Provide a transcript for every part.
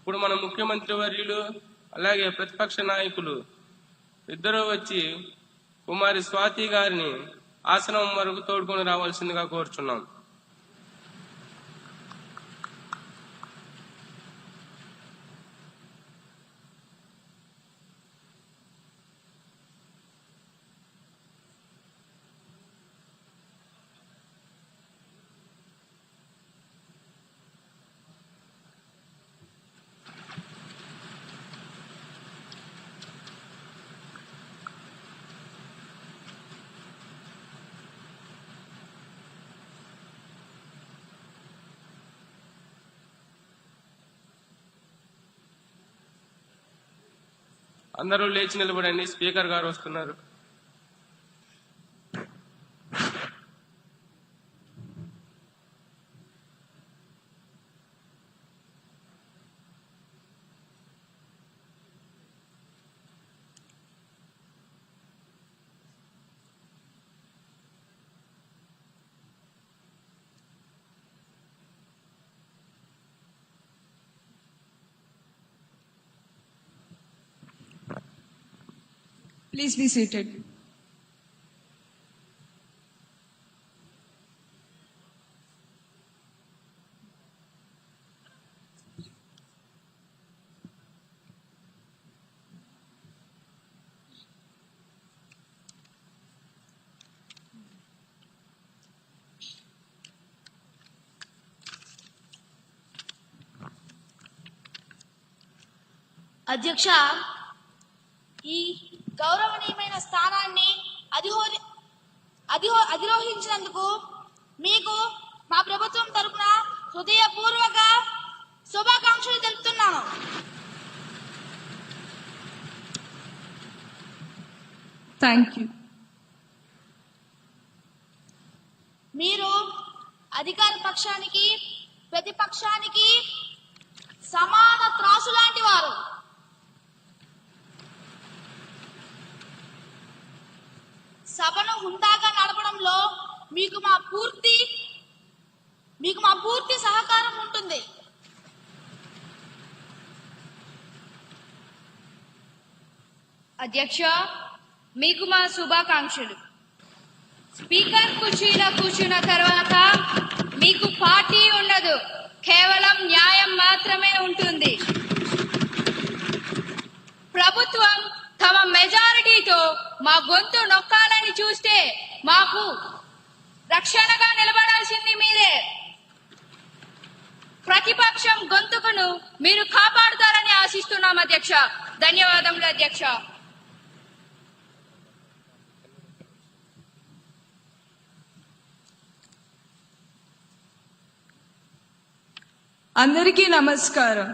ఇప్పుడు మన ముఖ్యమంత్రి వర్యులు అలాగే ప్రతిపక్ష నాయకులు ఇద్దరూ వచ్చి కుమారి స్వాతి గారిని ఆసనం వరకు తోడుకొని రావాల్సిందిగా కోరుచున్నాం. అందరూ లేచి నిలబడండి. స్పీకర్ గారు వస్తున్నారు. Please be seated. అధ్యక్ష, ఈ గౌరవనీయమైన స్థానాన్ని అధిరోహించినందుకు మీకు మా ప్రభుత్వం తరపున హృదయపూర్వక శుభాకాంక్షలు తెలుపుతున్నాను. Thank you. మీరు అధికార పక్షానికి ప్రతిపక్షానికి సమాన త్రాసు లాంటి వారు. సభను హుందాగా నడపడంలో మీకు మా పూర్తి సహకారం ఉంటుంది. అధ్యక్ష, మీకు మా శుభాకాంక్షలు. స్పీకర్ కుర్చీలో కూర్చున్న తర్వాత మీకు పార్టీ ఉండదు, కేవలం న్యాయం మాత్రమే ఉంటుంది. ప్రభుత్వం తమ మెజారిటీతో మా గొంతు నొక్కాలని చూస్తే మాకు రక్షణగా నిలబడాల్సింది మీరే. ప్రతిపక్షం గొంతుకును మీరు కాపాడుతారని ఆశిస్తున్నాం అధ్యక్ష. ధన్యవాదములు అధ్యక్ష. అందరికీ నమస్కారం.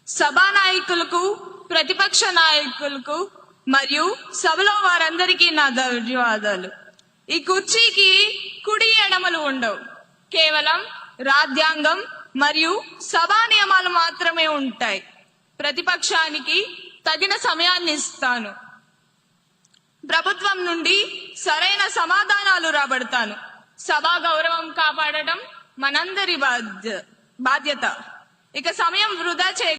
సభా నాయకులకు, ప్రతిపక్ష నాయకులకు మరియు సభలో వారందరికీ నా ధన్యవాదాలు. ఈ కుర్చీకి కుడి ఎడమలు ఉండవు, కేవలం రాజ్యాంగం మరియు సభా నియమాలు మాత్రమే ఉంటాయి. ప్రతిపక్షానికి తగిన సమయాన్ని ఇస్తాను. ప్రభుత్వం నుండి సరైన సమాధానాలు రాబడతాను. సభా గౌరవం కాపాడటం మనందరి బాధ్యత. ఇక సమయం వృధా